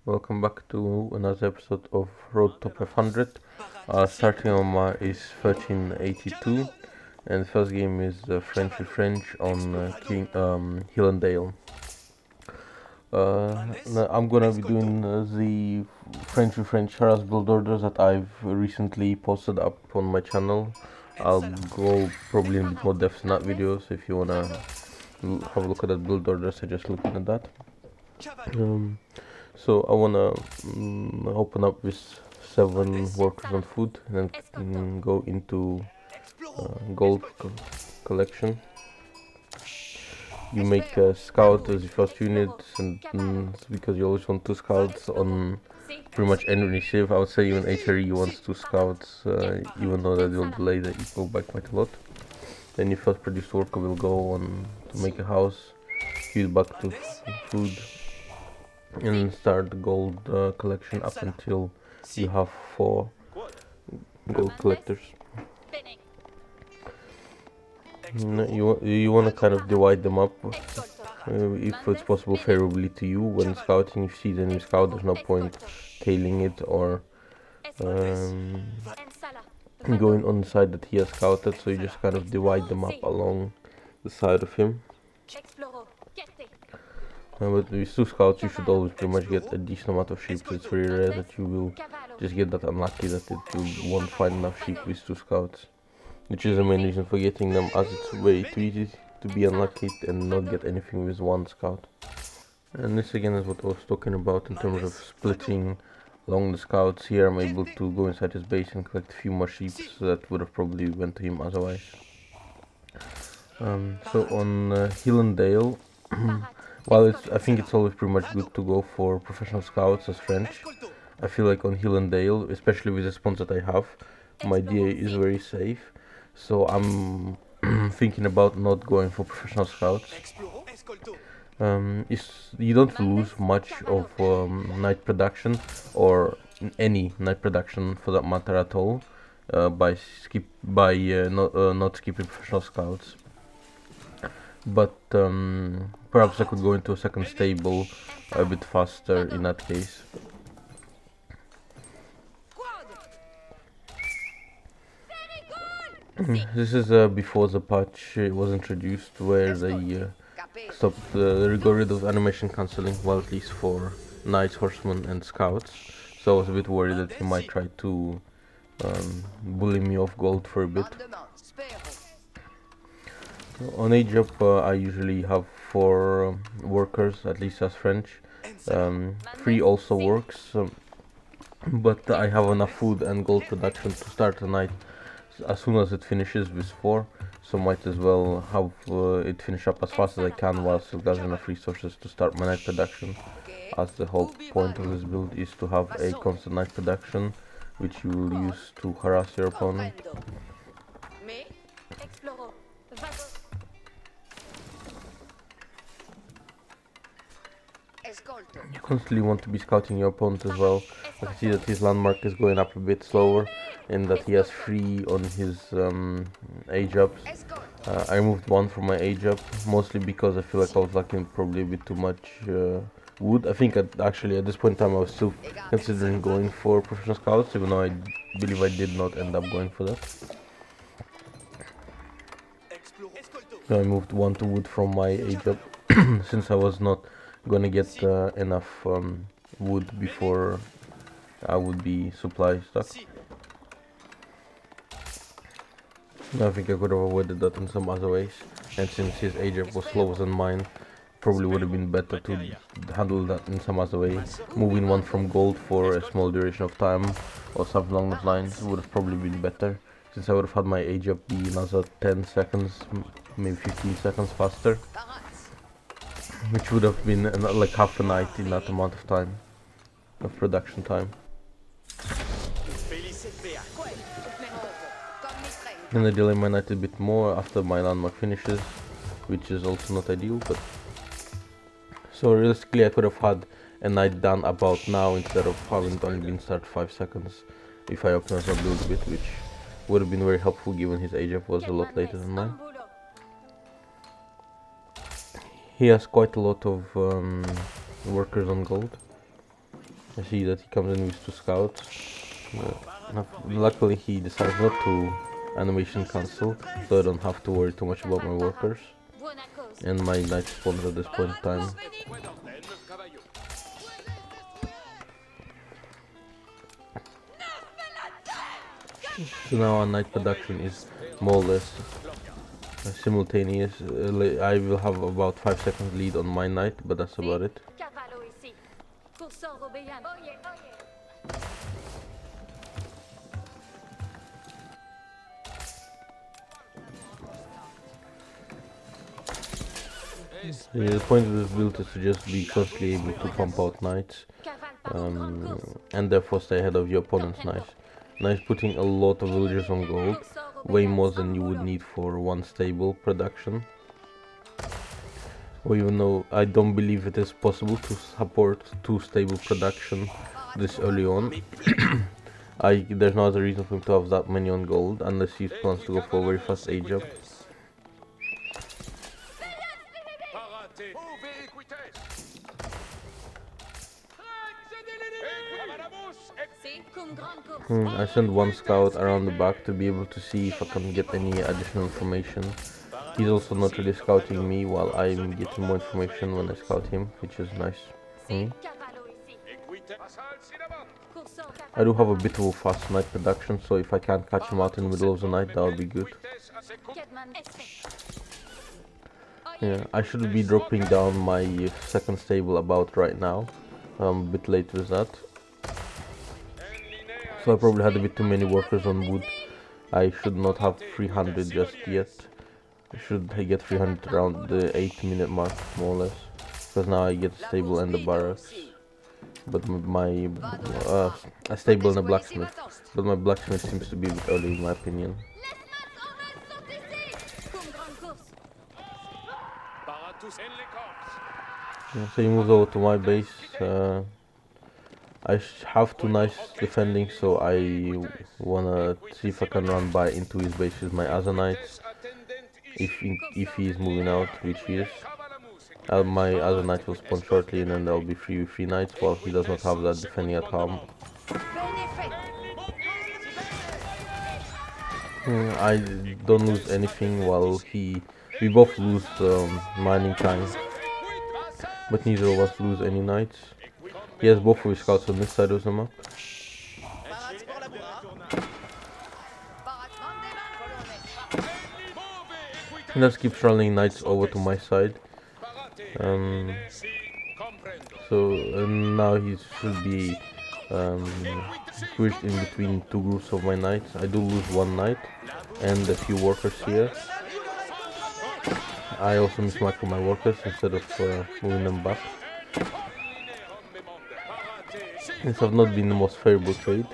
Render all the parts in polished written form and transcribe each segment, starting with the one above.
Welcome back to another episode of Road to 500. Starting on my is 1382, and the first game is French with French on Hill and Dale. I'm gonna be doing the French with French harass build orders that I've recently posted up on my channel. I'll go probably in a bit more depth in that video, so if you wanna have a look at that build order, suggest looking at that. So I wanna open up with 7 workers on food and then go into gold collection. You make a scout as your first unit, and because you always want 2 scouts on pretty much any initiative. I would say even HRE wants 2 scouts, even though that will delay the equal by quite a lot. Then your first produced worker will go on to make a house, use back to food, and start the gold collection up until you have 4 gold collectors. You want to kind of divide them up if it's possible favorably to you. When scouting, if you see the enemy scout, there's no point tailing it or going on the side that he has scouted, so you just kind of divide them up along the side of him. But with 2 scouts, you should always pretty much get a decent amount of sheep. It's very rare that you will just get that unlucky that you won't find enough sheep with 2 scouts, which is the main reason for getting them, as it's way too easy to be unlucky and not get anything with 1 scout. And this again is what I was talking about in terms of splitting along the scouts. Here I'm able to go inside his base and collect a few more sheep that would have probably went to him otherwise. So on Hill and Dale, while I think it's always pretty much good to go for professional scouts as French, I feel like on Hill and Dale, especially with the spawns that I have, my DA is very safe. So I'm thinking about not going for professional scouts. You don't lose much of night production, or any night production for that matter at all, by not skipping professional scouts. But perhaps I could go into a second stable a bit faster in that case. This is before the patch was introduced, where they stopped, got rid of animation cancelling, well, at least for knights, horsemen and scouts. So I was a bit worried that he might try to bully me off gold for a bit. On age up, I usually have 4 workers, at least as French. 3 also works, but I have enough food and gold production to start the night as soon as it finishes with 4, so might as well have it finish up as fast as I can while still got enough resources to start my night production, as the whole point of this build is to have a constant night production, which you will use to harass your opponent. You constantly want to be scouting your opponent as well. I can see that his landmark is going up a bit slower, and that he has 3 on his age ups. I removed 1 from my age up, mostly because I feel like I was lacking probably a bit too much wood. I think actually at this point in time I was still considering going for professional scouts, even though I believe I did not end up going for that. So I moved 1 to wood from my age up, since I was not gonna get enough wood before I would be supply stuck. I think I could have avoided that in some other ways, and since his age up was slower than mine, probably would have been better to handle that in some other way. Moving 1 from gold for a small duration of time or something along those lines would have probably been better, since I would have had my age up be another 10 seconds, maybe 15 seconds faster, which would have been like half a night in that amount of time of production time. Then I delay my night a bit more after my landmark finishes, which is also not ideal, but so realistically I could have had a night done about now instead of having only been started 5 seconds if I optimized my build a bit, which would have been very helpful given his age up was a lot later than mine. He has quite a lot of workers on gold. I see that he comes in with 2 scouts. Luckily he decides not to animation cancel, so I don't have to worry too much about my workers. And my knight spawns at this point in time. So now our knight production is more or less simultaneous. I will have about 5 seconds lead on my knight, but that's about it. The point of this build is to just be constantly able to pump out knights, and therefore stay ahead of your opponent's knights. Knights putting a lot of villagers on gold, way more than you would need for one stable production. Or even though I don't believe it is possible to support 2 stable production this early on, there's no other reason for him to have that many on gold unless he plans to go for a very fast age up. I sent 1 scout around the back to be able to see if I can get any additional information. He's also not really scouting me while I'm getting more information when I scout him, which is nice for me. I do have a bit of a fast night production, so if I can't catch him out in the middle of the night, that would be good. Yeah, I should be dropping down my 2nd stable about right now. I'm a bit late with that. So I probably had a bit too many workers on wood. I should not have 300 just yet. I should get 300 around the 8-minute mark, more or less. Because now I get a stable and the barracks. But a stable and a blacksmith. But my blacksmith seems to be a bit early in my opinion. Yeah, so he moves over to my base. I have 2 knights defending, so I wanna see if I can run by into his base with my other knights. If he is moving out, which he is. My other knight will spawn shortly, and then there'll be 3 with 3 knights, while he does not have that defending at home. I don't lose anything while we both lose mining time, but neither of us lose any knights. He has both of his scouts on this side of the map. He just keeps running knights over to my side. Now he should be squished in between 2 groups of my knights. I do lose 1 knight and a few workers here. I also mismicro my workers instead of moving them back. This has not been the most favorable trade.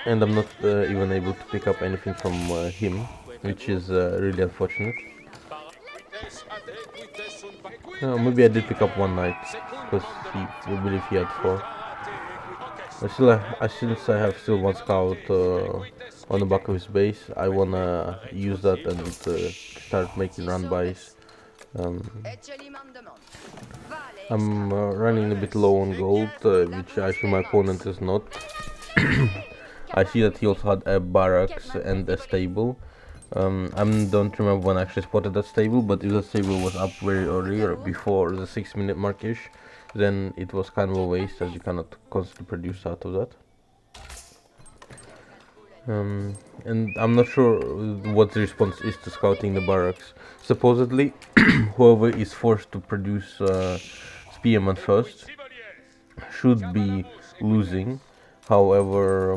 And I'm not even able to pick up anything from him, which is really unfortunate. Maybe I did pick up 1 knight, because I believe he had 4. Since I have still 1 scout on the back of his base, I wanna use that and start making run-bys. I'm running a bit low on gold, which actually my opponent is not. I see that he also had a barracks and a stable. I don't remember when I actually spotted that stable, but if that stable was up very early or before the 6-minute markish, then it was kind of a waste, as you cannot constantly produce out of that. And I'm not sure what the response is to scouting the barracks. Supposedly, whoever is forced to produce spearmen first should be losing. However,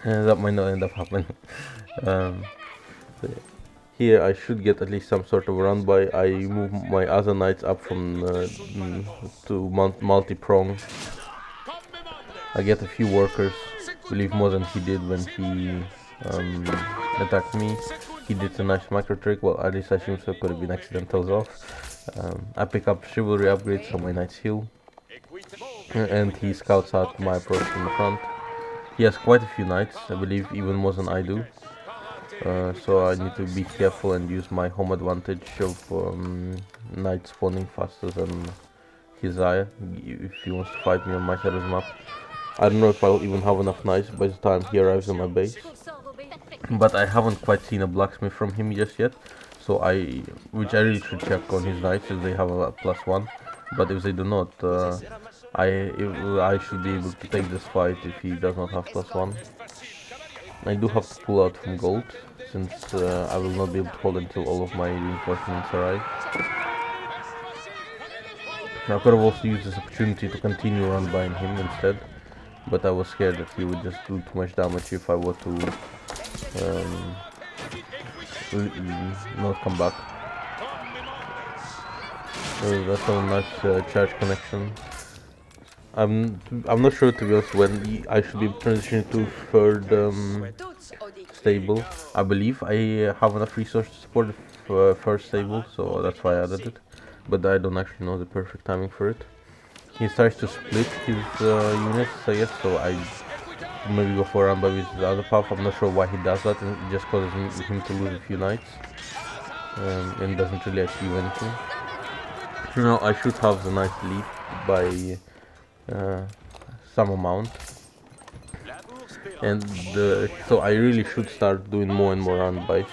that might not end up happening. Here I should get at least some sort of run by. I move my other knights up from to multi-prong. I get a few workers, I believe more than he did when he attacked me. He did a nice micro trick, well at least I assume so, could have been accidentals off. I pick up chivalry upgrades so my knights heal. And he scouts out my approach from the front. He has quite a few knights, I believe even more than I do. so I need to be careful and use my home advantage of knight spawning faster than his eye if he wants to fight me on my side of the map. I don't know if I'll even have enough knights by the time he arrives on my base, but I haven't quite seen a blacksmith from him just yet, so which I really should check on his knights if they have a +1, but if they do not, I should be able to take this fight if he does not have +1. I do have to pull out from gold, since I will not be able to hold until all of my reinforcements arrive. Now I could have also used this opportunity to continue run by him instead, but I was scared that he would just do too much damage if I were to not come back. So that's a nice charge connection. I'm not sure, to be honest, when I should be transitioning to third stable. I believe I have enough resources to support the first stable, so that's why I added it. But I don't actually know the perfect timing for it. He starts to split his units, I guess, so I maybe go for a run by with the other path. I'm not sure why he does that, and it just causes him to lose a few knights, and doesn't really achieve anything. Now I should have the knight lead by some amount, and so I really should start doing more and more run buys.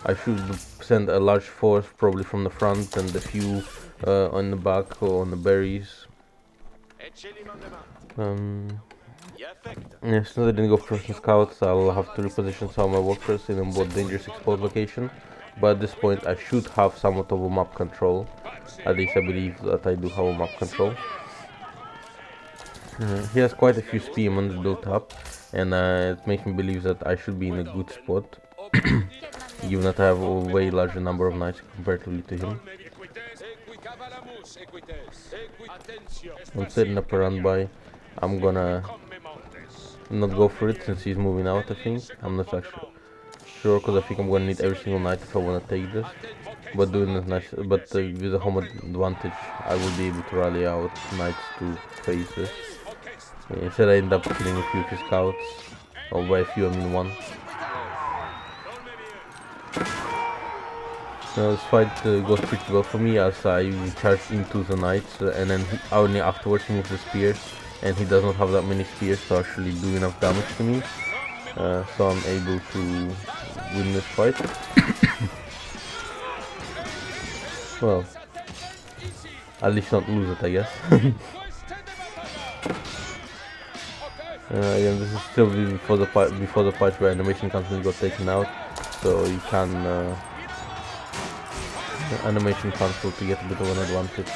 I should send a large force probably from the front and a few on the back or on the berries. Since I didn't go first in scouts, I'll have to reposition some of my workers in a more dangerous exposed location, but at this point I should have somewhat of a map control. At least I believe that I do have a map control. He has quite a few spearmen built up, and it makes me believe that I should be in a good spot, given that I have a way larger number of knights comparatively to him. I'm setting up a run by. I'm gonna not go for it since he's moving out, I think. I'm not actually sure, because I think I'm gonna need every single knight if I wanna take this. But doing this nice, with a home advantage, I will be able to rally out knights to face this. Instead I end up killing a few of his scouts, or by a few I mean one. This fight goes pretty well for me, as I charge into the knights, and then only afterwards he moves the spears, and he does not have that many spears to actually do enough damage to me, so I'm able to win this fight. Well, at least not lose it, I guess. Again, this is still before the part where animation constantly got taken out, so you can animation cancel to get a bit of an advantage.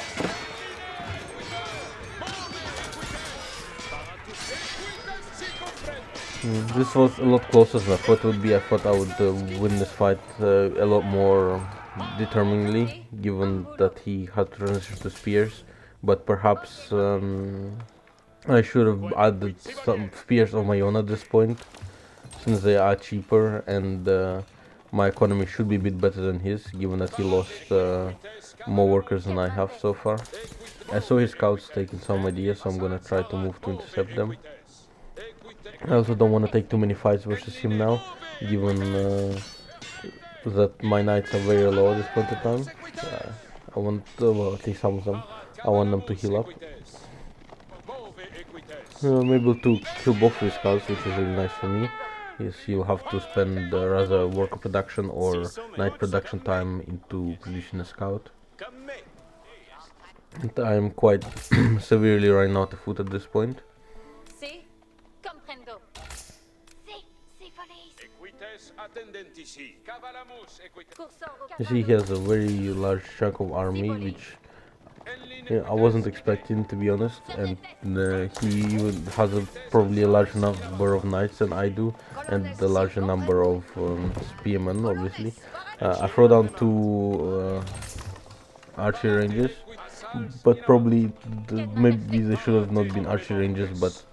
This was a lot closer than I thought it would be. I thought I would win this fight a lot more determinedly, given that he had to transition to spears, but perhaps I should have added some spears of my own at this point, since they are cheaper, and my economy should be a bit better than his, given that he lost more workers than I have so far. I saw his scouts taking some ideas, so I'm gonna try to move to intercept them. I also don't want to take too many fights versus him now, given that my knights are very low at this point in time. I want, well, at least some of them, I want them to heal up. I'm able to kill both of his scouts, which is really nice for me. Yes, you'll have to spend rather worker production or knight production time into producing a scout. And I'm quite severely running out of food at this point. You see, he has a very large chunk of army, which I wasn't expecting, to be honest, and he has probably a larger number of knights than I do, and a larger number of spearmen, obviously. I throw down 2 archery ranges, but probably maybe they should have not been archery ranges, but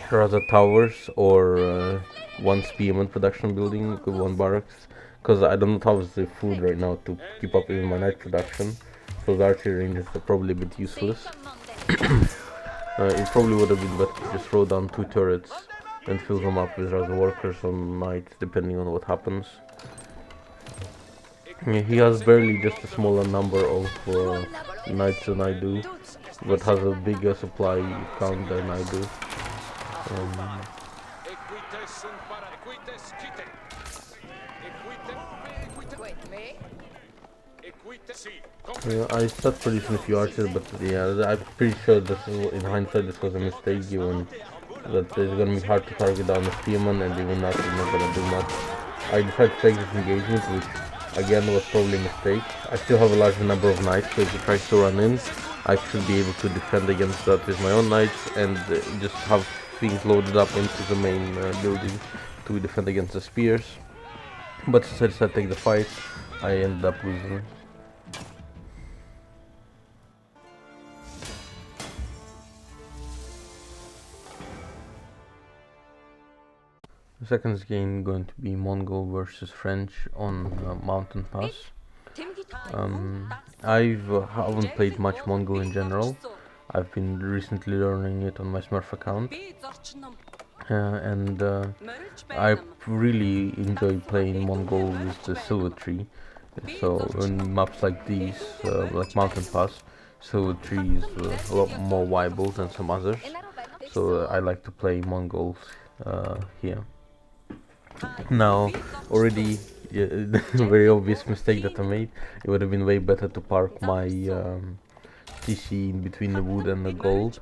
rather towers or 1 spearman production building with 1 barracks, because I don't have the food right now to keep up even my knight production, so the archery ranges are probably a bit useless. It probably would have been better to just throw down 2 turrets and fill them up with other workers on night, depending on what happens. He has barely just a smaller number of knights than I do, but has a bigger supply count than I do. I started producing a few archers, but yeah, I'm pretty sure that in hindsight this was a mistake, given that it's gonna be hard to target down a spearman, and even that is not gonna do much. I decided to take this engagement, which again was probably a mistake. I still have a large number of knights, so if he tries to run in, I should be able to defend against that with my own knights, and just have things loaded up into the main building to defend against the spears. But since I decided to take the fight, I ended up losing. The second game going to be Mongol versus French on Mountain Pass. I haven't played much Mongol in general. I've been recently learning it on my Smurf account, and I really enjoy playing Mongol with the Silver Tree. So on maps like these, like Mountain Pass, Silver Tree is a lot more viable than some others. So I like to play Mongols here. Now, already very obvious mistake that I made. It would have been way better to park my TC in between the wood and the gold.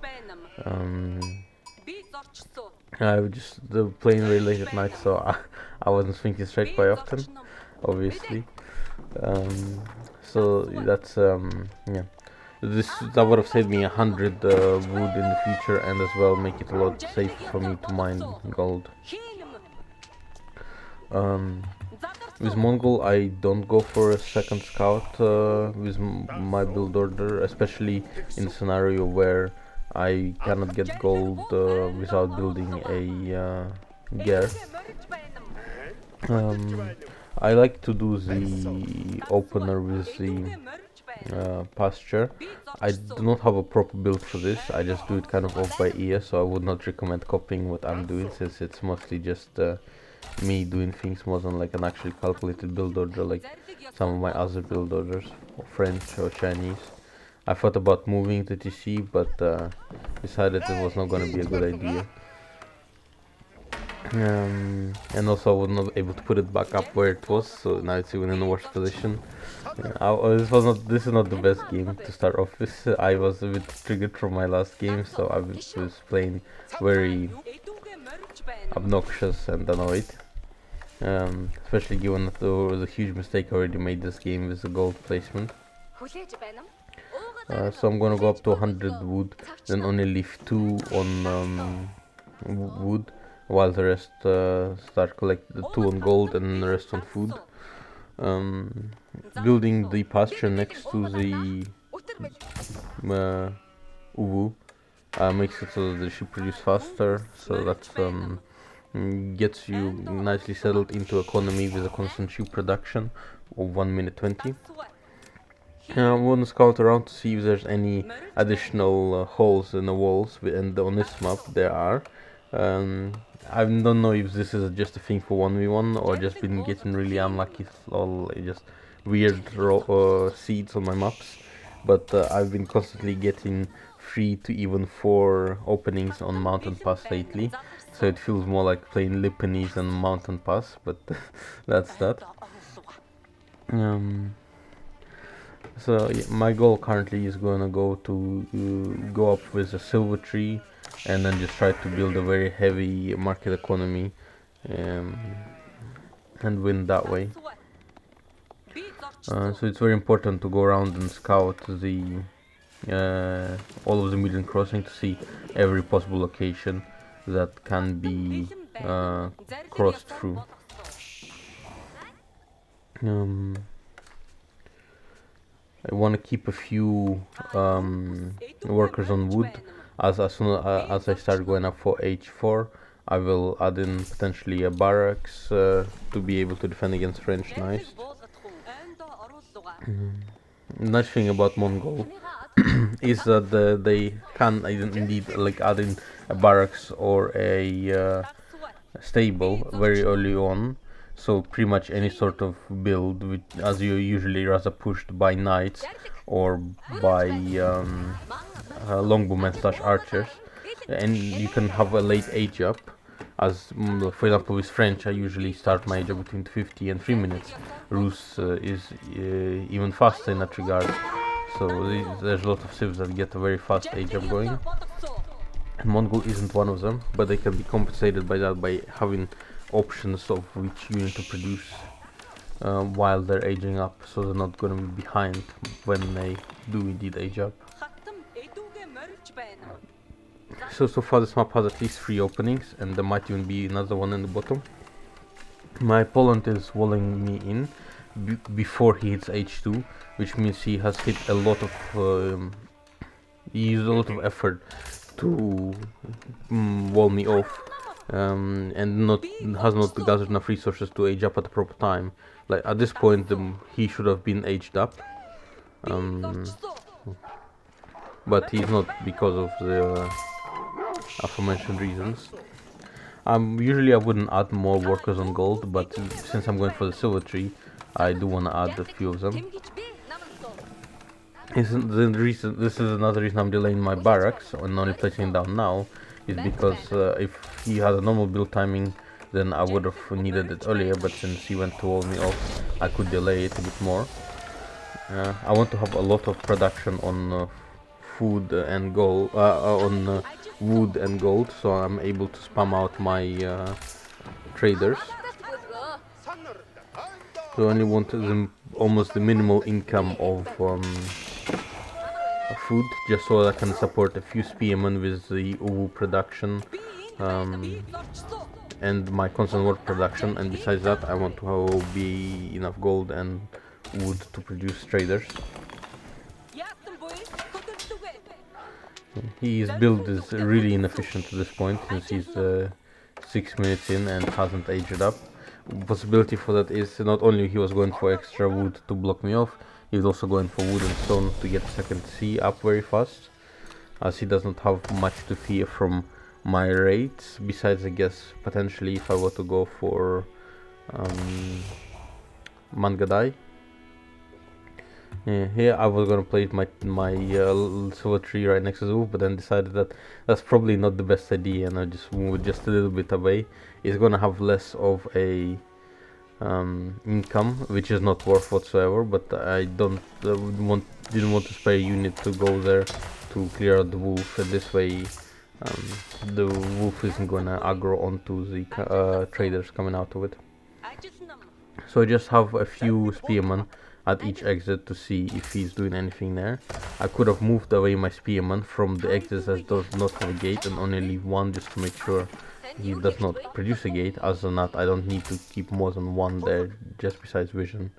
I was just playing very late at night, so I wasn't thinking straight quite often, obviously. So that's yeah. That would have saved me 100 wood in the future, and as well make it a lot safer for me to mine gold. With Mongol, I don't go for a second scout with my build order, especially in a scenario where I cannot get gold without building a gear. I like to do the opener with the pasture. I do not have a proper build for this, I just do it kind of off by ear, so I would not recommend copying what I'm doing, since it's mostly just me doing things more than like an actually calculated build order like some of my other build orders, or French or Chinese. I thought about moving to TC, but decided it was not going to be a good idea. And also I was not able to put it back up where it was, so now it's even in a worse position. This is not the best game to start off with. I was a bit triggered from my last game, so I was playing very obnoxious and annoyed. Especially given that there was a huge mistake I already made this game with the gold placement. So I'm gonna go up to 100 wood, then only leave 2 on wood, while the rest start collect the 2 on gold and the rest on food. Building the pasture next to the uwu makes it so that they should produce faster, so that's gets you nicely settled into economy with a constant sheep production of 1 minute 20. I want to scout around to see if there's any additional holes in the walls, and on this map there are. I don't know if this is just a thing for 1v1 or just been getting really unlucky, or just weird seeds on my maps, but I've been constantly getting 3 to even 4 openings on Mountain Pass lately, so it feels more like playing Lipanese than Mountain Pass, but that's that. So yeah, my goal currently is gonna go up with a silver tree, and then just try to build a very heavy market economy, and win that way. So it's very important to go around and scout the all of the Million Crossing to see every possible location that can be crossed through. I want to keep a few workers on wood. As soon as I start going up for H4, I will add in potentially a barracks to be able to defend against French knights. Nice thing about Mongol is that they can indeed like add in a barracks or a stable very early on, so pretty much any sort of build, which, as you usually rather pushed by knights or by longbowmen slash archers, and you can have a late age up. As for example with French, I usually start my age up between 50 and 3 minutes. Rus is even faster in that regard, so there's a lot of civs that get a very fast age up going. Mongol isn't one of them, but they can be compensated by that by having options of which unit to produce while they're aging up, so they're not going to be behind when they do indeed age up. So far this map has at least 3 openings, and there might even be another one in the bottom. My opponent is walling me in before he hits H2, which means he has hit a lot of he used a lot of effort to wall me off, and has not gathered enough resources to age up at the proper time. Like at this point, he should have been aged up, but he's not because of the aforementioned reasons. Usually I wouldn't add more workers on gold, but since I'm going for the silver tree, I do want to add a few of them. This is another reason I'm delaying my barracks and only placing it down now, is because if he had a normal build timing, then I would have needed it earlier, but since he went to wall me off, I could delay it a bit more. I want to have a lot of production on food and gold, on wood and gold, so I'm able to spam out my traders. So I only want almost the minimal income of food, just so that I can support a few spearmen with the uwu production and my constant work production, and besides that I want to be enough gold and wood to produce traders. His build is really inefficient at this point, since he's 6 minutes in and hasn't aged up. Possibility for that is not only he was going for extra wood to block me off, he was also going for wood and stone to get second C up very fast, as he does not have much to fear from my raids, besides I guess potentially if I were to go for Mangadai. Here I was gonna place my silver tree right next to the roof, but then decided that that's probably not the best idea, and I just moved just a little bit away. It's gonna have less of a income, which is not worth whatsoever, but I didn't want to spare a unit to go there to clear out the wolf, and this way the wolf isn't gonna aggro onto the traders coming out of it. So I just have a few spearmen at each exit to see if he's doing anything there. I could have moved away my spearman from the exits that does not have a gate and only leave one just to make sure he does not produce a gate. Other than that, I don't need to keep more than one there, just besides vision.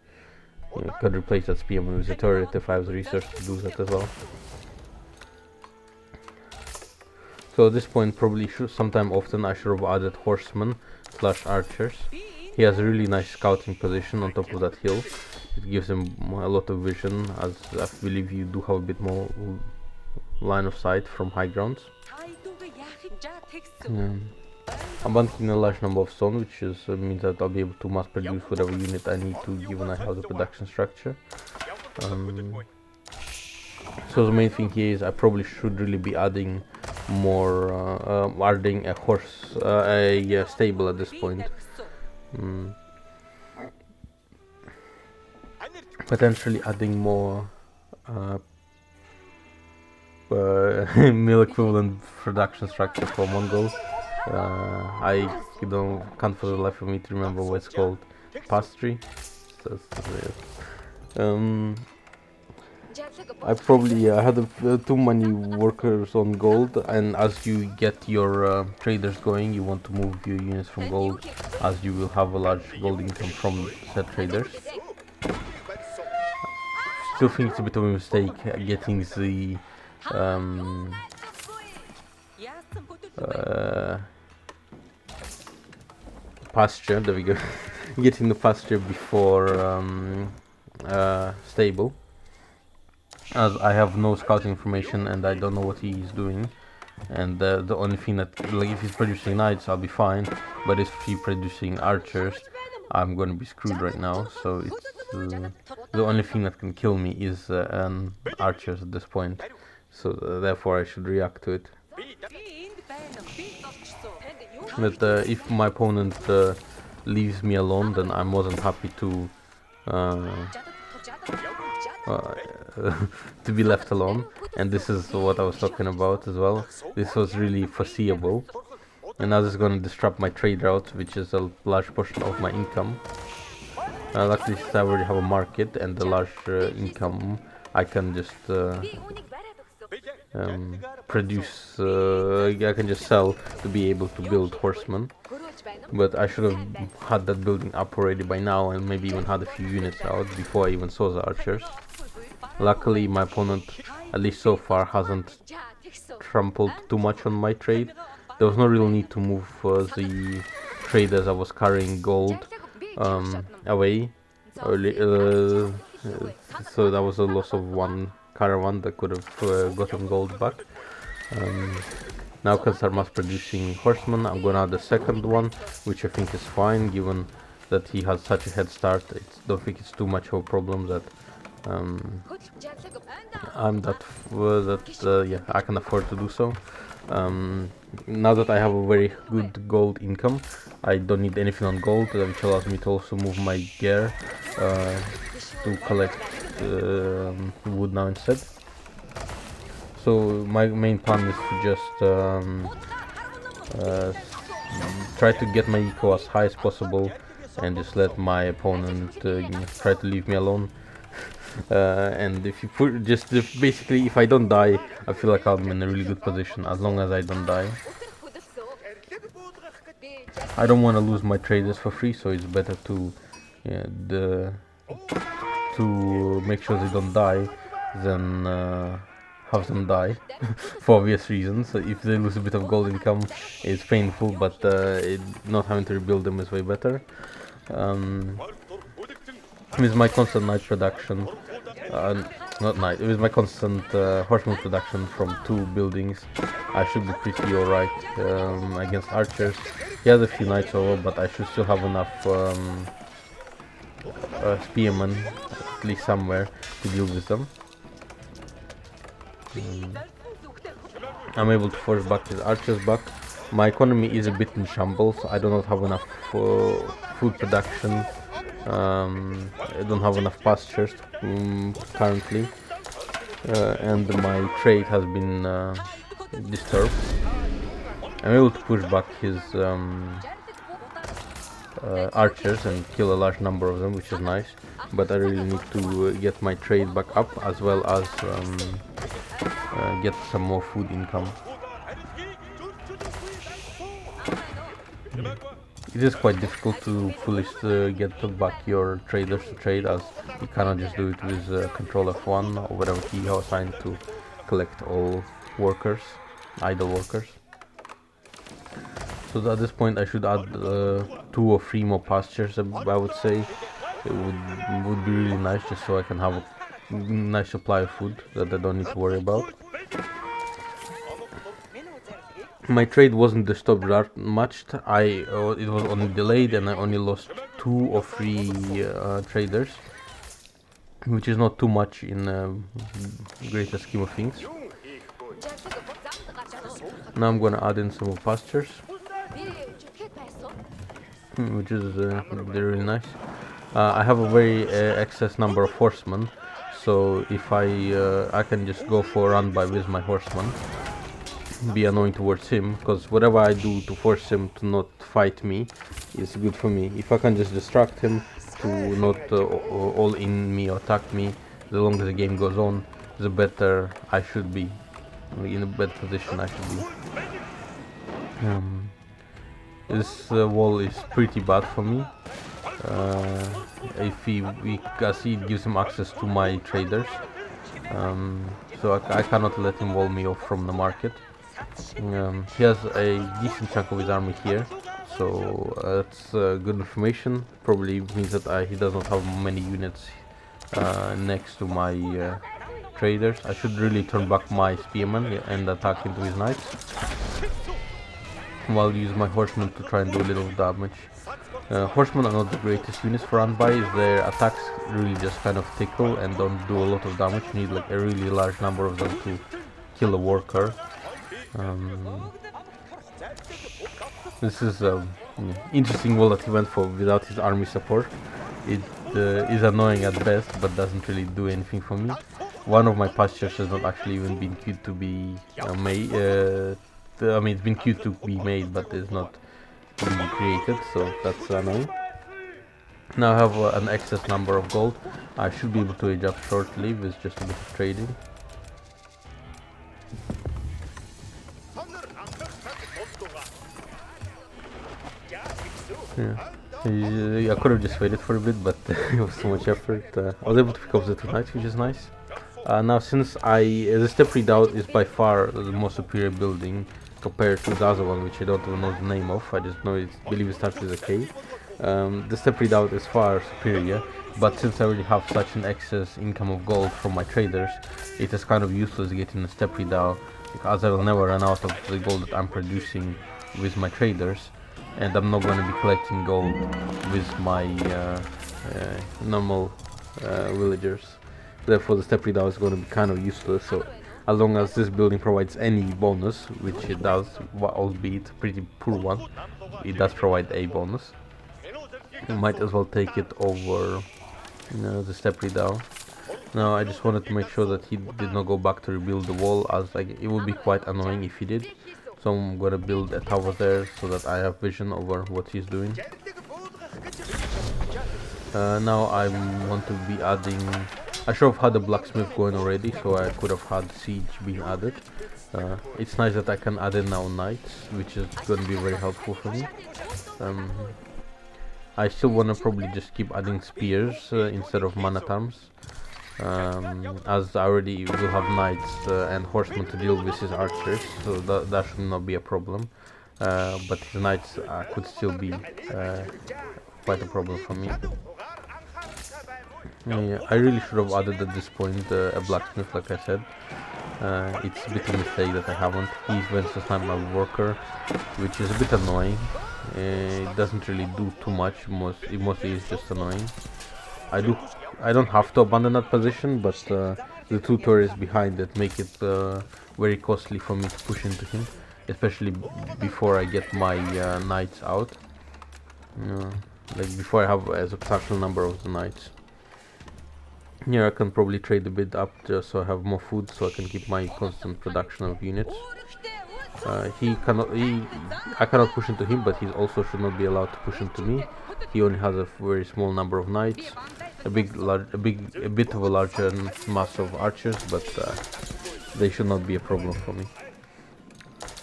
I could replace that spearman with a turret if I have the research to do that as well. So at this point, probably sometime often I should have added horsemen slash archers. He has a really nice scouting position on top of that hill. It gives him a lot of vision, as I believe you do have a bit more line of sight from high grounds. I'm banking a large number of stone, which means that I'll be able to mass produce whatever unit I need to, given I have the production structure. So the main thing here is I probably should really be adding more, adding a horse, a stable at this point. Potentially adding more mill equivalent production structure for Mongols. I can't for the life of me to remember what it's called. Pastry. I probably had too many workers on gold, and as you get your traders going, you want to move your units from gold, as you will have a large gold income from said traders. Still think it's a bit of a mistake getting the pasture, there we go, getting the pasture before stable, as I have no scouting information and I don't know what he is doing. and the only thing that, like, if he's producing knights, I'll be fine, but if he's producing archers, I'm gonna be screwed right now. So it's the only thing that can kill me is an archers at this point. So therefore I should react to it. But if my opponent leaves me alone, then I'm more than happy to uh, to be left alone. And this is what I was talking about as well. This was really foreseeable. And now this is going to disrupt my trade route, which is a large portion of my income. Luckily, since I already have a market and a large income, I can just produce, I can just sell to be able to build horsemen. But I should have had that building up already by now, and maybe even had a few units out before I even saw the archers. Luckily, my opponent, at least so far, hasn't trampled too much on my trade. There was no real need to move the trade as I was carrying gold away early, so that was a loss of one caravan that could have gotten gold back. Now can start mass producing horsemen. I'm gonna add the second one, which I think is fine given that he has such a head start. I don't think it's too much of a problem that yeah, I can afford to do so. Now that I have a very good gold income, I don't need anything on gold, which allows me to also move my gear to collect wood now instead. So my main plan is to just try to get my eco as high as possible and just let my opponent try to leave me alone. And if you put basically, if I don't die, I feel like I'm in a really good position as long as I don't die. I don't want to lose my traders for free, so it's better to to make sure they don't die than have them die for obvious reasons. If they lose a bit of gold income, it's painful, but not having to rebuild them is way better. With my constant night production, with my constant horseman production from 2 buildings, I should be pretty alright against archers. He has a few knights over, but I should still have enough spearmen, at least somewhere, to deal with them. I'm able to force back his archers back. My economy is a bit in shambles. I do not have enough food production. I don't have enough pastures currently, and my trade has been disturbed. I'm able to push back his archers and kill a large number of them, which is nice, but I really need to get my trade back up as well as get some more food income. It is quite difficult to fully get back your traders to trade, as you cannot just do it with Control F1 or whatever key you are assigned to collect all workers, idle workers. So at this point I should add 2 or 3 more pastures, I would say. It would be really nice, just so I can have a nice supply of food that I don't need to worry about. My trade wasn't disturbed that much. It was only delayed, and I only lost 2 or 3 traders, which is not too much in greater scheme of things. Now I'm gonna add in some more pastures, which is really nice. I have a very excess number of horsemen, so if I can just go for a run by with my horsemen, be annoying towards him, because whatever I do to force him to not fight me is good for me. If I can just distract him to not all in me or attack me, the longer the game goes on, the better I should be, in a better position I should be. This wall is pretty bad for me. If it gives him access to my traders, so I cannot let him wall me off from the market. He has a decent chunk of his army here, so that's good information. Probably means that he does not have many units next to my traders. I should really turn back my spearman and attack into his knights, while use my horsemen to try and do a little damage. Horsemen are not the greatest units for run by. Their attacks really just kind of tickle and don't do a lot of damage. You need like a really large number of them to kill a worker. This is an interesting wall that he went for without his army support. It is annoying at best, but doesn't really do anything for me. One of my pastures has not actually even been queued to be made. I mean, it's been queued to be made, but it's not being created, so that's annoying. Now I have an excess number of gold. I should be able to age up shortly with just a bit of trading. Yeah. I could have just waited for a bit, but it was too much effort. I was able to pick up the 2 knights, which is nice. Now, since the step redoubt is by far the most superior building compared to the other one, which I don't even know the name of, I just know believe it starts with a K. The step redoubt is far superior, but since I already have such an excess income of gold from my traders, it is kind of useless getting a step redoubt, because I will never run out of the gold that I'm producing with my traders, and I'm not going to be collecting gold with my normal villagers. Therefore the step redoubt is going to be kind of useless. So as long as this building provides any bonus, which it does, albeit a pretty poor one, it does provide a bonus. You might as well take it over the step redoubt. Now I just wanted to make sure that he did not go back to rebuild the wall, as like it would be quite annoying if he did. So I'm gonna build a tower there so that I have vision over what he's doing. Now I want to be adding. I should have had the blacksmith going already, so I could have had siege being added. It's nice that I can add in now knights, which is going to be very helpful for me. I still want to probably just keep adding spears instead of man-at-arms, as I already will have knights and horsemen to deal with his archers, so that should not be a problem. But his knights could still be quite a problem for me. Yeah, I really should have added at this point a blacksmith, like I said. It's a bit of a mistake that I haven't. He wants to snipe my worker, which is a bit annoying. It doesn't really do too much. It mostly is just annoying. I don't have to abandon that position, but the 2 turrets behind it make it very costly for me to push into him, especially before I get my knights out. Like before I have a substantial number of the knights. Here I can probably trade a bit up just so I have more food, so I can keep my constant production of units. I cannot push into him, but he also should not be allowed to push into me. He only has a very small number of knights, a bit of a larger mass of archers, but they should not be a problem for me.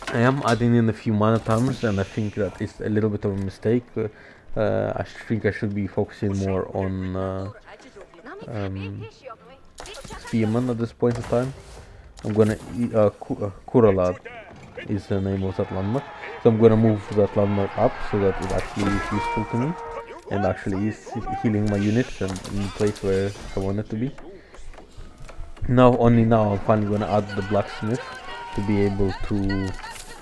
I am adding in a few man-at-arms, and I think that is a little bit of a mistake. I think I should be focusing more on spearmen at this point in time. I'm gonna Kuralad is the name of that landmark, so I'm gonna move that landmark up so that it actually is useful to me and actually is healing my units and in the place where I want it to be. Only now I'm finally gonna add the blacksmith to be able to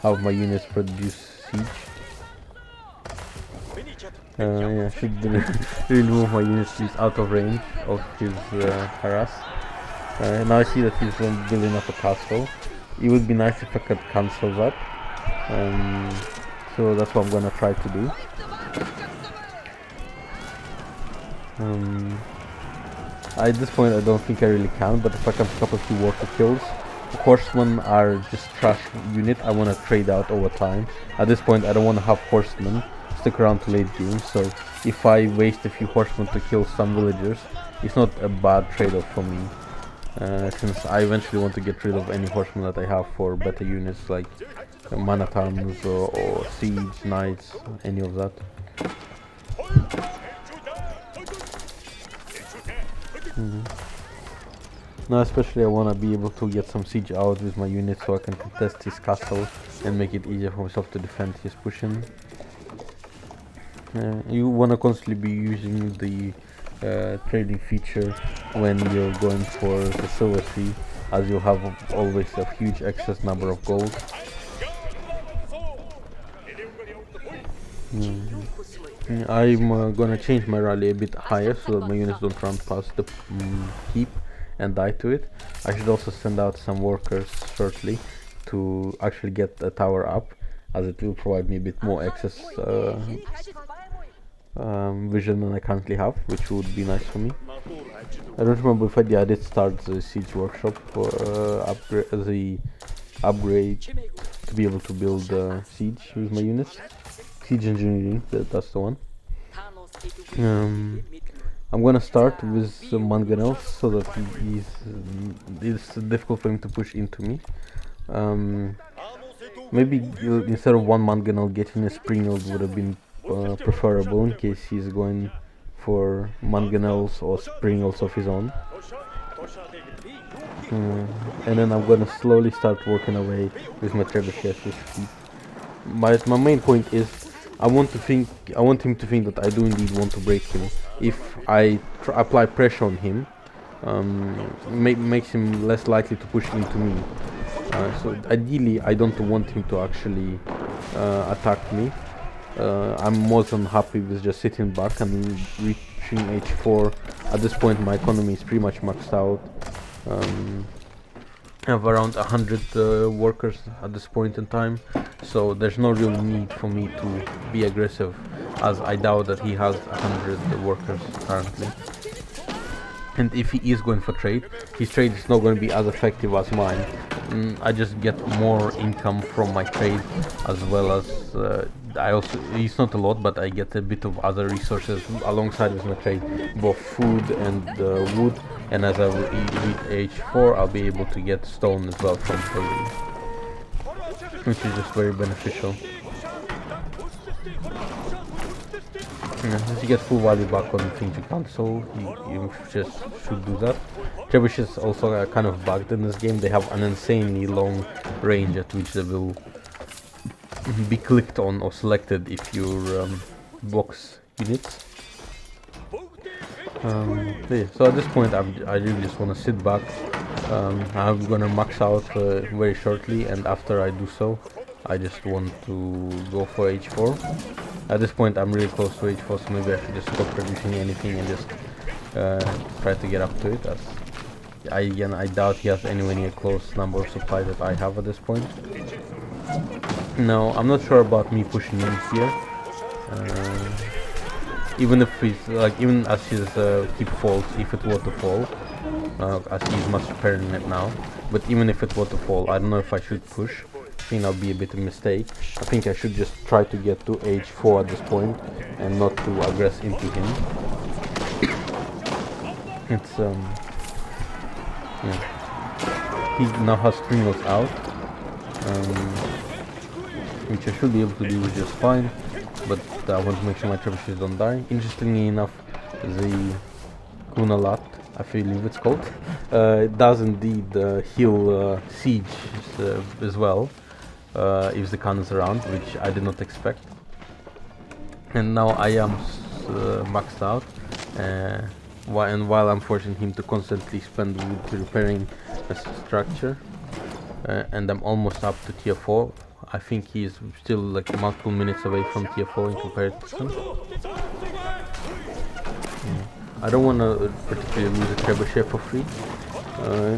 have my units produce siege. Yeah, I should really move my units out of range of his harass. Now I see that he's building up a castle. It would be nice if I could cancel that. So that's what I'm gonna try to do. At this point I don't think I really can, but if I can pick up a few worker kills. The horsemen are just trash unit. I want to trade out over time. At this point I don't want to have horsemen stick around to late game, so if I waste a few horsemen to kill some villagers, it's not a bad trade-off for me, since I eventually want to get rid of any horsemen that I have for better units like man-at-arms or siege, knights, any of that. Now especially I want to be able to get some siege out with my units so I can contest his castle and make it easier for myself to defend his pushing. You want to constantly be using the trading feature when you're going for the silver tree, as you'll have always a huge excess number of gold. I'm gonna change my rally a bit higher so that my units don't run past the keep and die to it. I should also send out some workers shortly to actually get a tower up, as it will provide me a bit more excess vision than I currently have, which would be nice for me. I don't remember if I did start the siege workshop for the upgrade to be able to build siege with my units. Siege engineering, that's the one. I'm gonna start with Mangonels so that it's difficult for him to push into me. Maybe instead of one Mangonel, getting a Springald would have been preferable in case he's going for Mangonels or Springalds of his own. And then I'm gonna slowly start working away with my trebuchets with speed. My main point is I want him to think that I do indeed want to break him. If I apply pressure on him, makes him less likely to push into me. So ideally, I don't want him to actually attack me. I'm more than happy with just sitting back and reaching H4. At this point, my economy is pretty much maxed out. I have around 100 workers at this point in time, so there's no real need for me to be aggressive, as I doubt that he has 100 workers currently. And if he is going for trade, his trade is not going to be as effective as mine. I just get more income from my trade, as well as it's not a lot, but I get a bit of other resources alongside with my trade, both food and wood. And as I will reach H4, I'll be able to get stone as well from building, which is just very beneficial. Since you get full value back on things you can't sold, you just should do that. Trebuchets also are kind of bugged in this game. They have an insanely long range at which they will be clicked on or selected if you box units. So at this point I really just want to sit back. I'm gonna max out very shortly, and after I do so, I just want to go for H4. At this point I'm really close to H4, so maybe I should just stop producing anything and just try to get up to it, as I doubt he has anywhere near close number of supply that I have at this point. No, I'm not sure about me pushing in here. Even if he's even as his keep falls, if it were to fall, as he's much repairing it now. But even if it were to fall, I don't know if I should push. I think that'll be a bit of a mistake. I think I should just try to get to H4 at this point and not to aggress into him. It's yeah. He now has Springals out, which I should be able to do just fine. But I want to make sure my trebuchets don't die. Interestingly enough, the Kunalat, I believe it's called, does indeed heal siege as well, if the Khan is around, which I did not expect. And now I am maxed out, while I'm forcing him to constantly spend wood repairing the structure, and I'm almost up to tier 4. I think he is still like multiple minutes away from tier 4 in comparison. I don't want to particularly lose a trebuchet for free.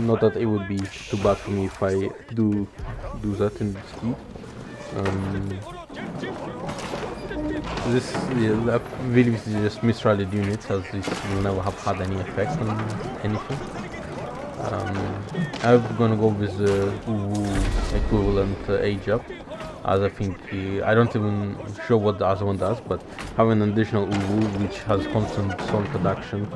Not that it would be too bad for me if I do that in speed. This really is just misrallied units, as this will never have had any effect on anything. I'm gonna go with the equivalent age up, as I think I don't even sure what the other one does, but having an additional Uwu which has constant stone production,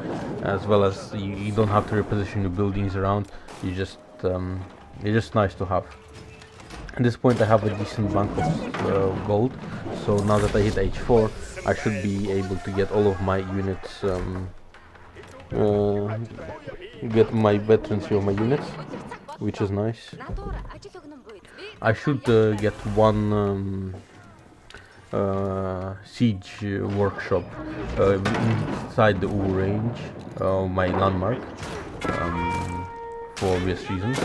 as well as you don't have to reposition your buildings around, it's just nice to have. At this point I have a decent bank of gold, so now that I hit H4 I should be able to get all of my units, get my veterancy of my units, which is nice. I should get one siege workshop inside the U range, my landmark, for obvious reasons.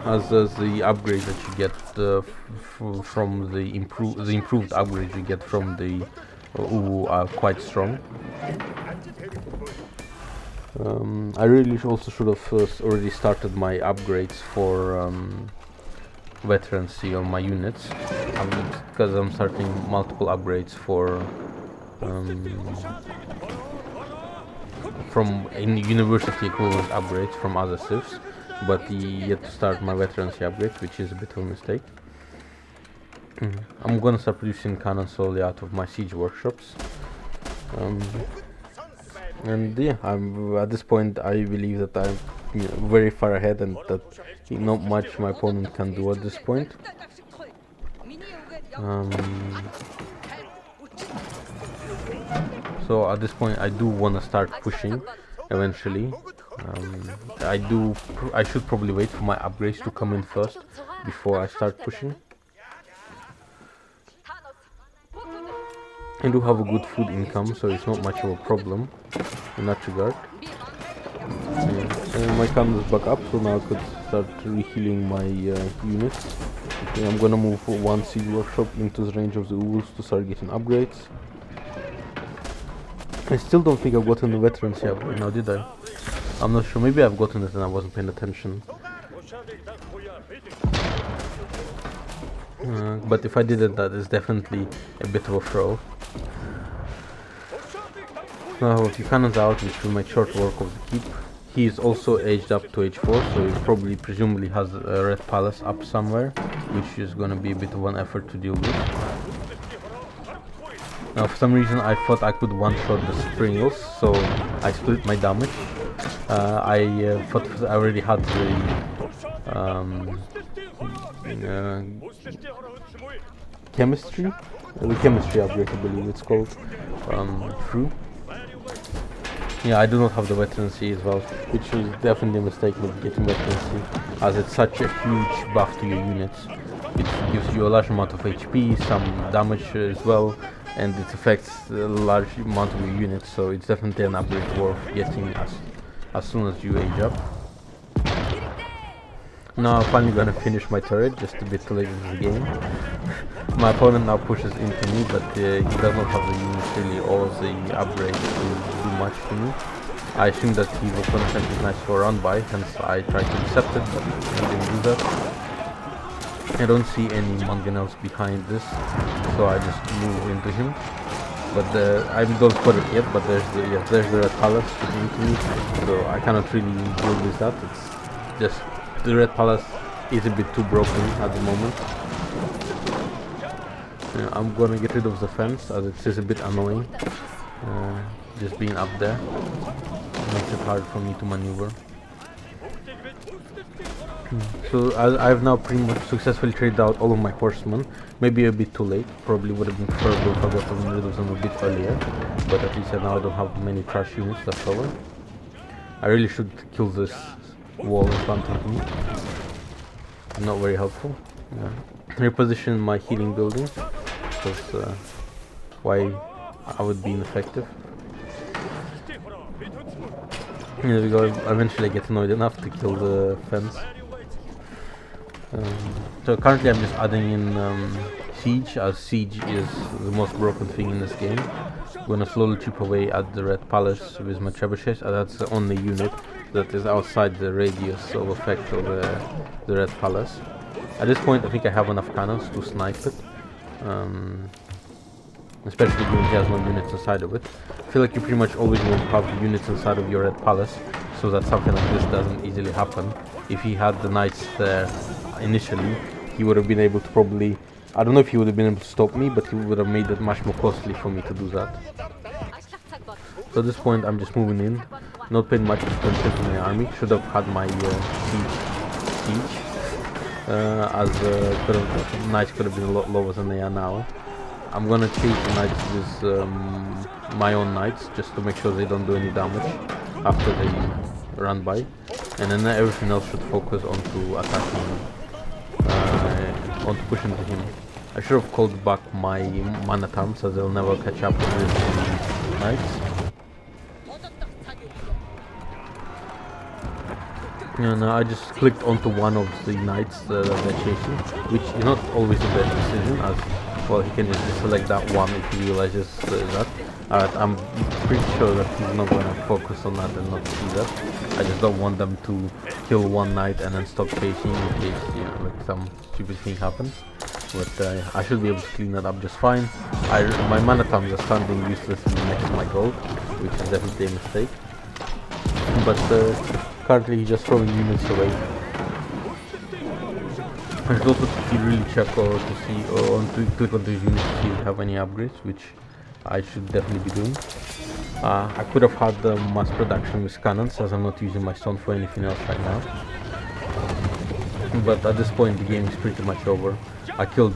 As the upgrades that you get from the improved upgrades you get from the U are quite strong. I really also should have already started my upgrades for veterancy on my units, because I'm starting multiple upgrades for from university equivalent upgrades from other civs, but yet to start my veterancy upgrades, which is a bit of a mistake. I'm gonna start producing cannons solely out of my siege workshops. And yeah, I'm at this point I believe that I'm very far ahead, and that not much my opponent can do at this point. So at this point I do want to start pushing eventually. I should probably wait for my upgrades to come in first before I start pushing. I do have a good food income, so it's not much of a problem in that regard. And my cannon is back up, so now I could start rehealing my units. Okay, I'm gonna move one siege workshop into the range of the Uls to start getting upgrades. I still don't think I've gotten the veterancy upgrade now, did I? I'm not sure, maybe I've gotten it and I wasn't paying attention. But if I didn't, that is definitely a bit of a throw. Now a few cannons out, which will make short work of the keep. He is also aged up to age 4, so he probably presumably has a red palace up somewhere, which is gonna be a bit of an effort to deal with. Now for some reason I thought I could one-shot the Springles, so I split my damage. I thought I already had the chemistry upgrade, I believe it's called, through. Yeah, I do not have the veterancy as well, which is definitely a mistake not getting veterancy, as it's such a huge buff to your units. It gives you a large amount of HP, some damage as well, and it affects a large amount of your units, so it's definitely an upgrade worth getting as soon as you age up. Now I'm finally gonna finish my turret, just a bit too late in the game. My opponent now pushes into me, but he does not have the units really or the upgrades to do much to me. I assumed that he was gonna send his knights for a run by, hence I tried to intercept it, but he didn't do that. I don't see any Mongolians behind this, so I just move into him. But I don't spot it yet, but there's the red palace shooting into me, so I cannot really deal with that. It's just the red palace is a bit too broken at the moment. I'm gonna get rid of the fence, as it is a bit annoying. Just being up there makes it hard for me to maneuver. So I've now pretty much successfully traded out all of my horsemen. Maybe a bit too late, probably would have been preferable if I got rid of them a bit earlier. But at least now I don't have many trash units left over. I really should kill this wall in front of me. Not very helpful. Reposition my healing building, because why I would be ineffective. Here we go. Eventually I get annoyed enough to kill the fence. So currently I'm just adding in siege, as siege is the most broken thing in this game. I'm gonna slowly chip away at the red palace with my trebuchets, and that's the only unit that is outside the radius of effect of the red palace. At this point I think I have enough cannons to snipe it, especially when he has no units inside of it. I feel like you pretty much always want to have units inside of your red palace, so that something like this doesn't easily happen. If he had the knights there initially, he would have been able to probably, I don't know if he would have been able to stop me, but he would have made it much more costly for me to do that. So at this point I'm just moving in, not paying much attention to my army. Should have had my siege, as knights could have been a lot lower than they are now. I'm gonna chase the knights with my own knights, just to make sure they don't do any damage after they run by, and then everything else should focus onto attacking want to push into him. I should have called back my mana terms, so they'll never catch up with this knights. And I just clicked onto one of the knights that they're chasing, which is not always the best decision, as well he can just select that one if he realizes that. I'm pretty sure that he's not going to focus on that and not see that. I just don't want them to kill one knight and then stop chasing in case, you know, like some stupid thing happens. But I should be able to clean that up just fine. My mana thumbs are standing uselessly next to my gold, which is definitely a mistake. But currently he's just throwing units away. I should also really check to see, to click on these units to see if they have any upgrades, which I should definitely be doing. I could have had the mass production with cannons, as I'm not using my stone for anything else right now. But at this point the game is pretty much over. I killed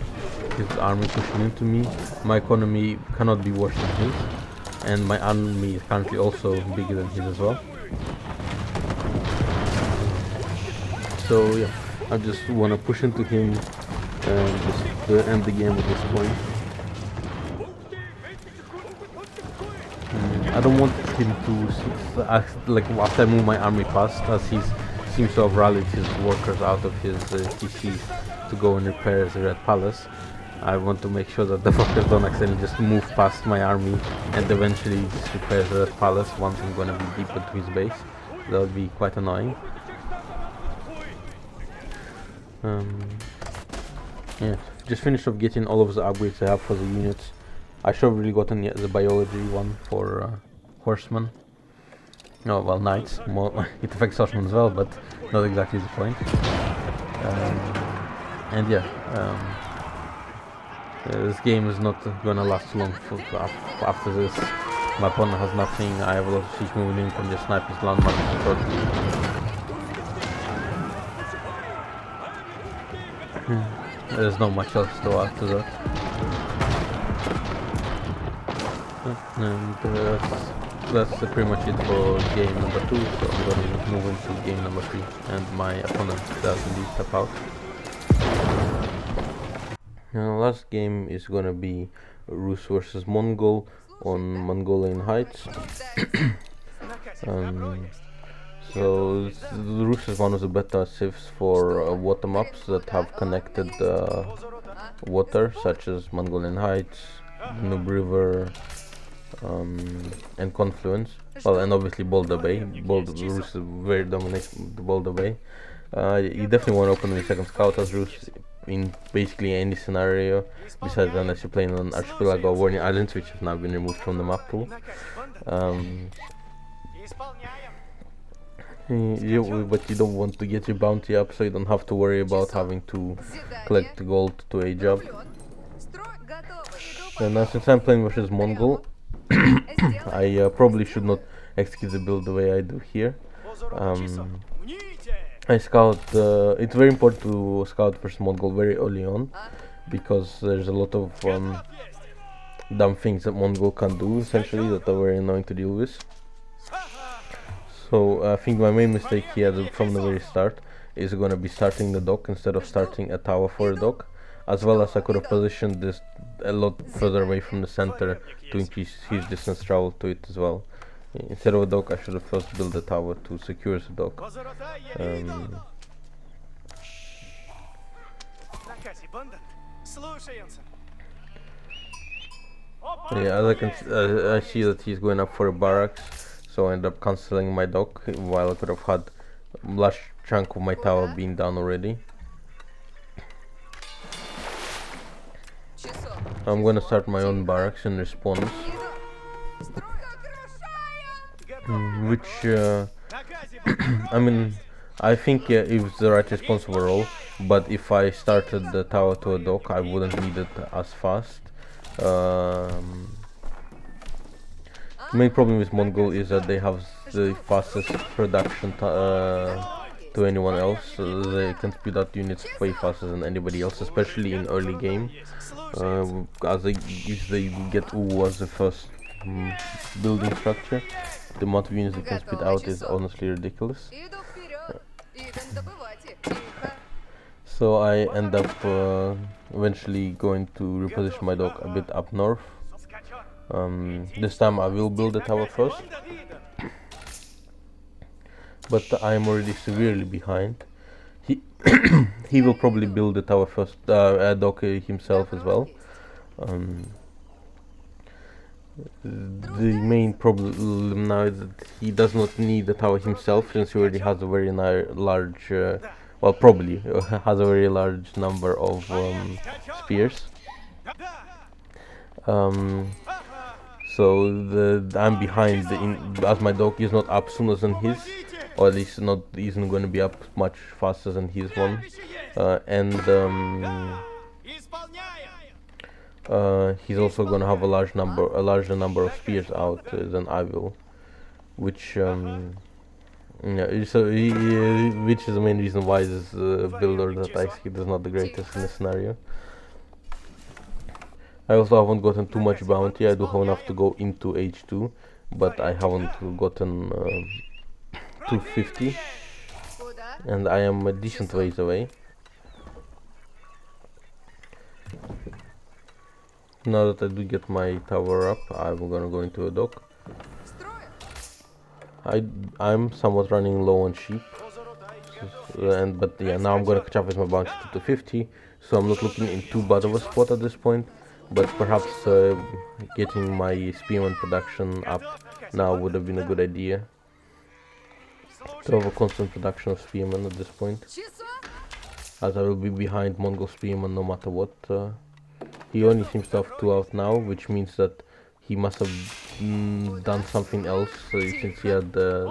his army pushing into me. My economy cannot be worse than his, and my army is currently also bigger than his as well. So yeah, I just want to push into him and just end the game at this point. I don't want him to act like after I move my army past, as he seems to have rallied his workers out of his TCs to go and repair the Red Palace. I want to make sure that the fuckers don't accidentally just move past my army and eventually just repair the Red Palace once I'm going to be deep into his base. That would be quite annoying. Yeah, just finished off getting all of the upgrades I have for the units. I should have really gotten the biology one for horsemen. No, well, knights. It affects horsemen as well, but not exactly the point. And yeah, this game is not gonna last long after this. My opponent has nothing. I have a lot of siege moving in, can just snipe his landmarks shortly. There's not much else to add to that. And that's pretty much it for game number 2, so I'm gonna move into game number 3, and my opponent does indeed step out. Now, last game is gonna be Rus versus Mongol on Mongolian heights. So the Rus is one of the better civs for water maps that have connected water, such as Mongolian Heights, Danube River, and Confluence. Well, and obviously Boulder Bay. Rus is very dominant the Boulder Bay. You definitely want to open the second scout as Rus in basically any scenario, besides unless you're playing on Archipelago or Warning Islands, which have now been removed from the map pool. But you don't want to get your bounty up, so you don't have to worry about having to collect gold to age up. And now, since I'm playing versus Mongol, I probably should not execute the build the way I do here. I scout. It's very important to scout versus Mongol very early on, because there's a lot of dumb things that Mongol can do, essentially, that are very annoying to deal with. So I think my main mistake here from the very start is going to be starting the dock instead of starting a tower for a dock, as well as I could have positioned this a lot further away from the center to increase his distance travel to it as well. Instead of a dock, I should have first built a tower to secure the dock. Yeah, as I can I see that he's going up for a barracks, so I ended up cancelling my dock, while I could have had a large chunk of my tower being done already. I'm gonna start my own barracks in response, which I mean, I think it's the right response overall, but if I started the tower to a dock, I wouldn't need it as fast. The main problem with Mongol is that they have the fastest production to anyone else. They can speed out units way faster than anybody else, especially in early game, as they get U as the first building structure. The amount of units they can speed out is honestly ridiculous. So I end up eventually going to reposition my dock a bit up north. This time I will build the tower first, but I am already severely behind. He he will probably build the tower first, dock himself as well. The main problem now is that he does not need the tower himself, since he already has a very large, well, probably has a very large number of spears. So I'm behind, as my dog is not up sooner than his, or at least not isn't going to be up much faster than his one, and he's also going to have a larger number of spears out than I will, which yeah, so which is the main reason why this builder that I see is not the greatest in this scenario. I also haven't gotten too much bounty. I do have enough to go into H2, but I haven't gotten 250, and I am a decent ways away. Now that I do get my tower up, I'm gonna go into a dock. I'm somewhat running low on sheep, but yeah, now I'm gonna catch up with my bounty to 250, so I'm not looking in too bad of a spot at this point. But perhaps getting my spearman production up now would have been a good idea, to have a constant production of spearmen at this point, as I will be behind Mongol spearman no matter what. He only seems to have 2 out now, which means that he must have done something else, since he had the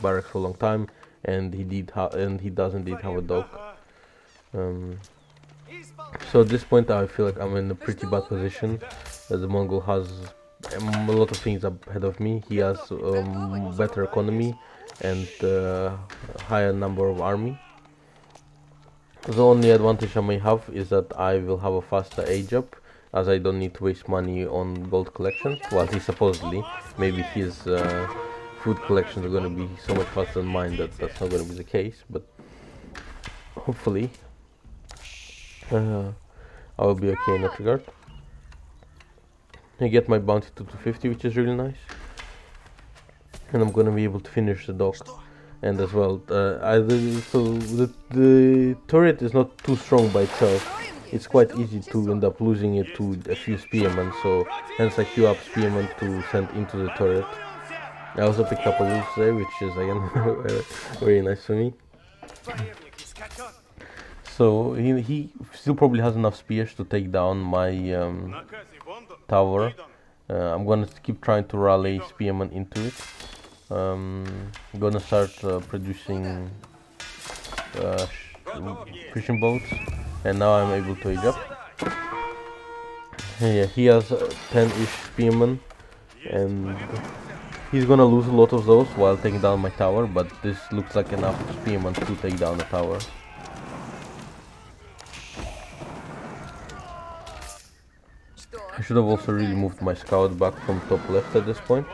barracks for a long time, and he does indeed have a dog. So at this point I feel like I'm in a pretty bad position. The Mongol has a lot of things ahead of me. He has better economy and higher number of army. The only advantage I may have is that I will have a faster age up, as I don't need to waste money on gold collection. Well, he supposedly, maybe his food collections are going to be so much faster than mine that that's not going to be the case, but hopefully I will be okay in that regard. I get my bounty to 250, which is really nice, and I'm gonna be able to finish the dock. And as well, so the turret is not too strong by itself. It's quite easy to end up losing it to a few spearmen, so hence I queue up spearmen to send into the turret. I also picked up a wolf there, which is again very nice for me. So he still probably has enough spears to take down my tower. I'm gonna keep trying to rally spearmen into it. I'm gonna start producing fishing boats, and now I'm able to age up. Yeah, he has 10-ish spearmen, and he's gonna lose a lot of those while taking down my tower, but this looks like enough spearmen to take down the tower. I should have also really moved my scout back from top left at this point.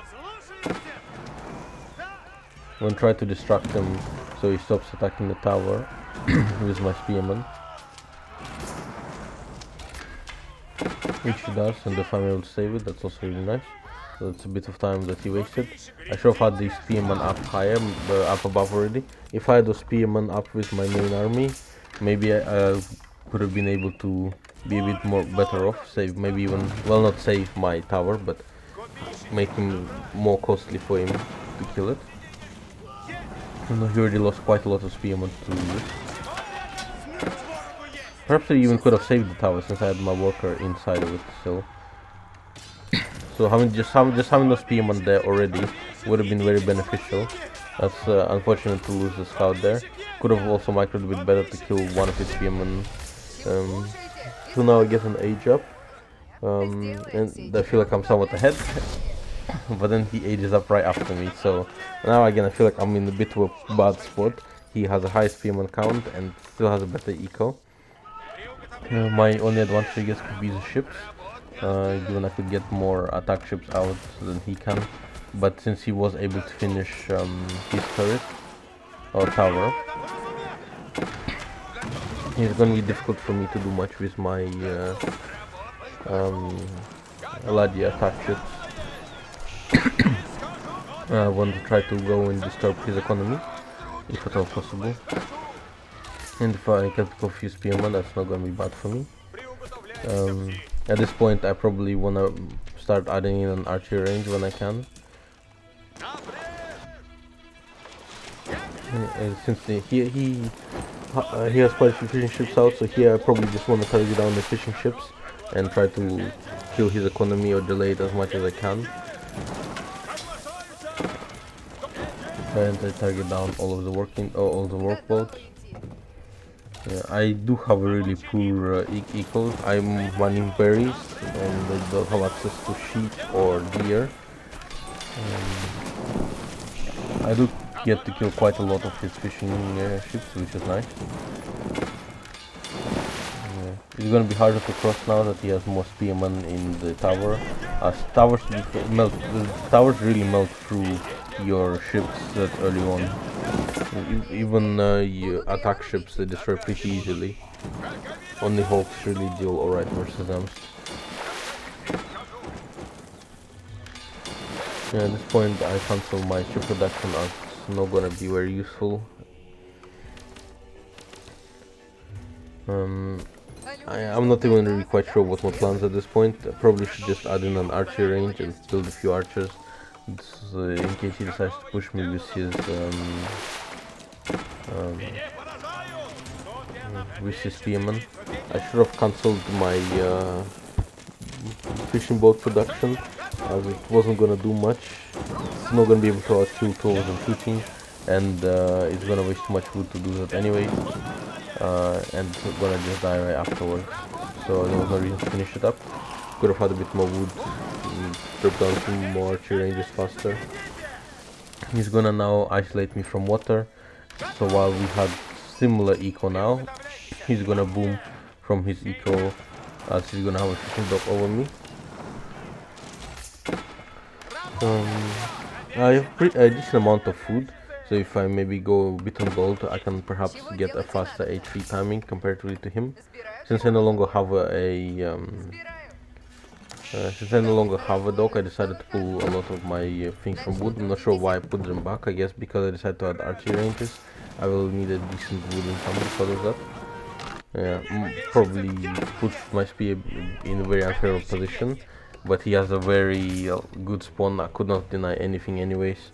I'm gonna try to distract him so he stops attacking the tower with my spearman, which he does, and if I'm able to save it, that's also really nice. So that's a bit of time that he wasted. I should have had the spearman up higher, up above already. If I had the spearman up with my main army, maybe I could have been able to be a bit more better off, save maybe even, well, not save my tower, but make him more costly for him to kill it. He already lost quite a lot of spearmen to this. Perhaps I even could have saved the tower since I had my worker inside of it still. So just having those spearmen there already would have been very beneficial. That's unfortunate to lose the scout there. Could have also microed a bit better to kill one of his spearmen. So now I get an age up, and I feel like I'm somewhat ahead. But then he ages up right after me, so now again I feel like I'm in a bit of a bad spot. He has a high spearman count and still has a better eco. My only advantage I guess could be the ships, given I could get more attack ships out than he can. But since he was able to finish his turret or tower, it's gonna be difficult for me to do much with my Ladia attack ships. I want to try to go and disturb his economy, if at all possible. And if I can pick a few spearmen, that's not gonna be bad for me. At this point, I probably wanna start adding in an archery range when I can. Since he has quite a few fishing ships out, so here I probably just want to target down the fishing ships and try to kill his economy or delay it as much as I can. And I target down all of the all the workboats. Yeah, I do have a really poor eco. I'm running berries and I don't have access to sheep or deer. I do get to kill quite a lot of his fishing ships, which is nice. It's gonna be harder to cross now that he has more spearmen in the tower. Towers really melt through your ships that early on. Even your attack ships they destroy pretty easily. Only hawks really deal alright versus them. Yeah, at this point I cancel my ship production as it's not gonna be very useful. I'm not even really quite sure what my plans at this point. I probably should just add in an archery range and build a few archers. In case he decides to push me with his spearmen. I should have cancelled my fishing boat production as it wasn't gonna do much. It's not gonna be able to outkill two of them shooting, and it's gonna waste too much wood to do that anyway. And it's gonna just die right afterwards. So there was no reason to finish it up. Could have had a bit more wood, drop down some more archery ranges faster. He's gonna now isolate me from water. So while we had similar eco now, he's gonna boom from his eco as he's gonna have a fishing dock over me. I have a decent amount of food, so if I maybe go a bit on gold, I can perhaps get a faster H3 timing comparatively to him. Since I no longer have a dock, I decided to pull a lot of my things from wood. I'm not sure why I put them back. I guess because I decided to add archery ranges. I will need a decent wood income because of that. Yeah, probably put my spear in a very unfavorable position, but he has a very good spawn. I could not deny anything anyways.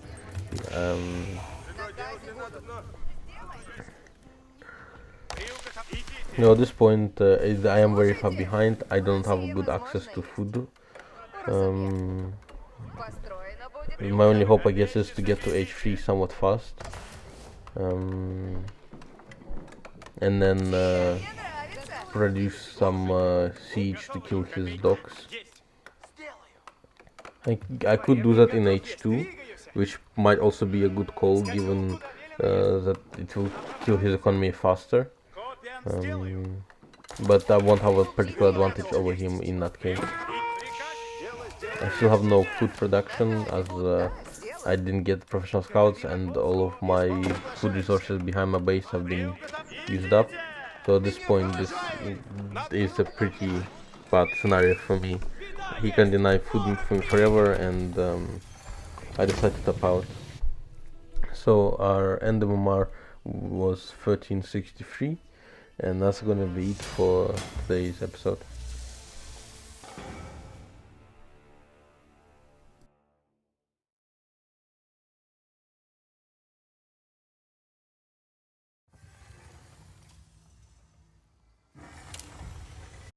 At this point I am very far behind. I don't have good access to food. My only hope I guess is to get to H3 somewhat fast. And then produce some siege to kill his docks. I could do that in H2, which might also be a good call given that it will kill his economy faster. But I won't have a particular advantage over him in that case. I still have no food production as I didn't get professional scouts and all of my food resources behind my base have been used up. So at this point this is a pretty bad scenario for me. He can deny food from me forever and I decided to tap out. So our end MMR was 1363 and that's gonna be it for today's episode.